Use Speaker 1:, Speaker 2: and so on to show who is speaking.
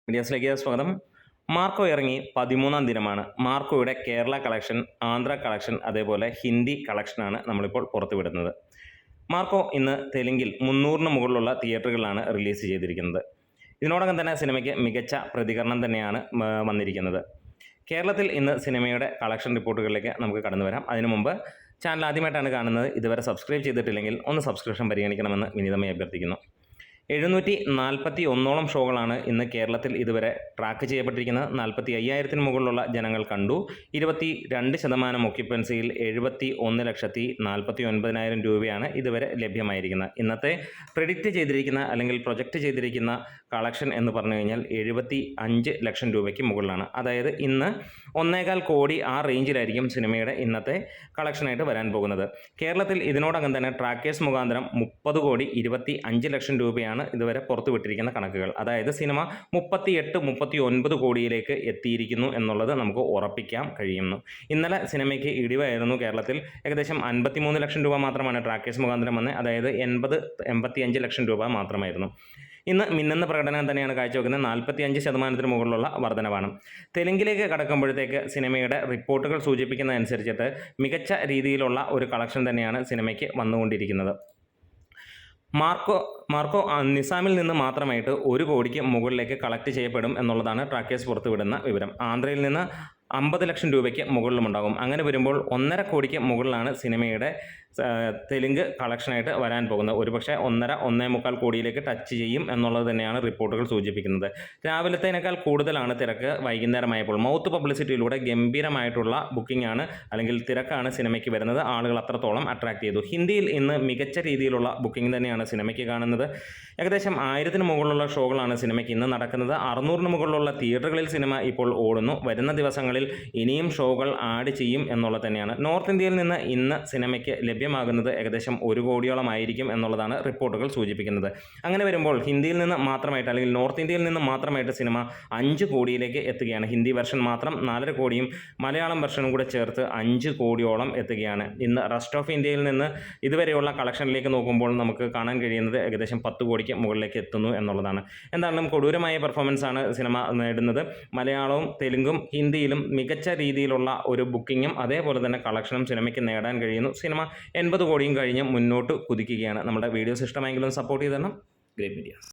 Speaker 1: മീഡിയാസിലേക്ക് സ്വാഗതം. മാർക്കോ ഇറങ്ങി 13-ാം ദിനമാണ്. മാർക്കോയുടെ കേരള കളക്ഷൻ, ആന്ധ്ര കളക്ഷൻ, അതേപോലെ ഹിന്ദി കളക്ഷനാണ് നമ്മളിപ്പോൾ പുറത്തുവിടുന്നത്. മാർക്കോ ഇന്ന് തെലുങ്കിൽ 300-ന് മുകളിലുള്ള തിയേറ്ററുകളിലാണ് റിലീസ് ചെയ്തിരിക്കുന്നത്. ഇതിനോടകം തന്നെ സിനിമയ്ക്ക് മികച്ച പ്രതികരണം തന്നെയാണ് വന്നിരിക്കുന്നത്. കേരളത്തിൽ ഇന്ന് സിനിമയുടെ കളക്ഷൻ റിപ്പോർട്ടുകളിലേക്ക് നമുക്ക് കടന്നു വരാം. അതിനു മുമ്പ് ചാനൽ ആദ്യമായിട്ടാണ് കാണുന്നത്, ഇതുവരെ സബ്സ്ക്രൈബ് ചെയ്തിട്ടില്ലെങ്കിൽ ഒന്ന് സബ്സ്ക്രിപ്ഷൻ പരിഗണിക്കണമെന്ന് വിനീതമായി അഭ്യർത്ഥിക്കുന്നു. 741ഓളം ഷോകളാണ് ഇന്ന് കേരളത്തിൽ ഇതുവരെ ട്രാക്ക് ചെയ്യപ്പെട്ടിരിക്കുന്നത്. 45,000-ന് മുകളിലുള്ള ജനങ്ങൾ കണ്ടു. 22% ഒക്യുപ്പൻസിയിൽ 71,49,000 രൂപയാണ് ഇതുവരെ ലഭ്യമായിരിക്കുന്നത്. ഇന്നത്തെ പ്രെഡിക്റ്റ് ചെയ്തിരിക്കുന്ന അല്ലെങ്കിൽ പ്രൊജക്റ്റ് ചെയ്തിരിക്കുന്ന കളക്ഷൻ എന്ന് പറഞ്ഞു കഴിഞ്ഞാൽ 75 ലക്ഷം രൂപയ്ക്ക് മുകളിലാണ്. അതായത് ഇന്ന് 1.25 കോടി ആ റേഞ്ചിലായിരിക്കും സിനിമയുടെ ഇന്നത്തെ കളക്ഷനായിട്ട് വരാൻ പോകുന്നത്. കേരളത്തിൽ ഇതിനോടകം തന്നെ ട്രാക്കേഴ്സ് മുഖാന്തരം 30,25 ലക്ഷം രൂപയാണ് ഇതുവരെ പുറത്തുവിട്ടിരിക്കുന്ന കണക്കുകൾ. അതായത് സിനിമ 38-39 കോടിയിലേക്ക് എത്തിയിരിക്കുന്നു എന്നുള്ളത് നമുക്ക് ഉറപ്പിക്കാൻ കഴിയുന്നു. ഇന്നലെ സിനിമയ്ക്ക് ഇടിവായിരുന്നു. കേരളത്തിൽ ഏകദേശം 53 ലക്ഷം രൂപ മാത്രമാണ് ട്രാക്കേഴ്സ് മുഖാന്തരം വന്നത്. അതായത് 80-85 ലക്ഷം രൂപ മാത്രമായിരുന്നു. ഇന്ന് മിന്നുന്ന പ്രകടനം തന്നെയാണ് കാഴ്ചവെക്കുന്നത്. 45%-ന് മുകളിലുള്ള വർധനവാണ്. തെലുങ്കിലേക്ക് കടക്കുമ്പോഴത്തേക്ക് സിനിമയുടെ റിപ്പോർട്ടുകൾ സൂചിപ്പിക്കുന്നതനുസരിച്ചിട്ട് മികച്ച രീതിയിലുള്ള ഒരു കളക്ഷൻ തന്നെയാണ് സിനിമയ്ക്ക് വന്നുകൊണ്ടിരിക്കുന്നത്. മാർക്കോ നിസാമിൽ നിന്ന് മാത്രമായിട്ട് 1 കോടിക്ക് മുകളിലേക്ക് കളക്ട് ചെയ്യപ്പെടും എന്നുള്ളതാണ് ട്രാക്കേഴ്സ് പുറത്തുവിടുന്ന വിവരം. ആന്ധ്രയിൽ നിന്ന് 50 ലക്ഷം രൂപയ്ക്ക് മുകളിലുമുണ്ടാകും. അങ്ങനെ വരുമ്പോൾ 1.5 കോടിക്ക് മുകളിലാണ് സിനിമയുടെ തെലുങ്ക് കളക്ഷനായിട്ട് വരാൻ പോകുന്നത്. ഒരുപക്ഷെ 1.5-1.25 കോടിയിലേക്ക് ടച്ച് ചെയ്യും എന്നുള്ളത് തന്നെയാണ് റിപ്പോർട്ടുകൾ സൂചിപ്പിക്കുന്നത്. രാവിലത്തേനേക്കാൾ കൂടുതലാണ് തിരക്ക് വൈകുന്നേരമായപ്പോൾ. മൗത്ത് പബ്ലിസിറ്റിയിലൂടെ ഗംഭീരമായിട്ടുള്ള ബുക്കിംഗ് ആണ് അല്ലെങ്കിൽ തിരക്കാണ് സിനിമയ്ക്ക് വരുന്നത്. ആളുകൾ അത്രത്തോളം അട്രാക്ട് ചെയ്തു. ഹിന്ദിയിൽ ഇന്ന് മികച്ച രീതിയിലുള്ള ബുക്കിംഗ് തന്നെയാണ് സിനിമയ്ക്ക് കാണുന്നത്. ഏകദേശം 1000-ന് മുകളിലുള്ള ഷോകളാണ് സിനിമയ്ക്ക് ഇന്ന് നടക്കുന്നത്. 600-ന് മുകളിലുള്ള തിയേറ്ററുകളിൽ സിനിമ ഇപ്പോൾ ഓടുന്നു. വരുന്ന ദിവസങ്ങളിൽ ഇനിയും ഷോകൾ ആഡ് ചെയ്യും എന്നുള്ളത് തന്നെയാണ്. നോർത്ത് ഇന്ത്യയിൽ നിന്ന് ഇന്ന് സിനിമയ്ക്ക് ലഭ്യമാകുന്നത് ഏകദേശം 1 കോടിയോളം ആയിരിക്കും എന്നുള്ളതാണ് റിപ്പോർട്ടുകൾ സൂചിപ്പിക്കുന്നത്. അങ്ങനെ വരുമ്പോൾ ഹിന്ദിയിൽ നിന്ന് മാത്രമായിട്ട് അല്ലെങ്കിൽ നോർത്ത് ഇന്ത്യയിൽ നിന്ന് മാത്രമായിട്ട് സിനിമ 5 കോടിയിലേക്ക് എത്തുകയാണ്. ഹിന്ദി വെർഷൻ മാത്രം 4.5 കോടിയും മലയാളം വെർഷനും കൂടെ ചേർത്ത് 5 കോടിയോളം എത്തുകയാണ്. ഇന്ന് റെസ്റ്റ് ഓഫ് ഇന്ത്യയിൽ നിന്ന് ഇതുവരെയുള്ള കളക്ഷനിലേക്ക് നോക്കുമ്പോൾ നമുക്ക് കാണാൻ കഴിയുന്നത് ഏകദേശം 10 കോടിക്ക് മുകളിലേക്ക് എത്തുന്നു എന്നുള്ളതാണ്. എന്തായാലും കൊടൂരമായ പെർഫോമൻസ് ആണ് സിനിമ നേടുന്നത്. മലയാളവും തെലുങ്കും ഹിന്ദിയിലും മികച്ച രീതിയിലുള്ള ഒരു ബുക്കിങ്ങും അതേപോലെ തന്നെ കളക്ഷനും സിനിമയ്ക്ക് നേടാൻ കഴിയുന്നു. സിനിമ 80 കോടിയും കഴിഞ്ഞ് മുന്നോട്ട് കുതിക്കുകയാണ്. നമ്മുടെ വീഡിയോസ് ഇഷ്ടമായെങ്കിലും സപ്പോർട്ട് ചെയ്ത് തരണം. Great medias.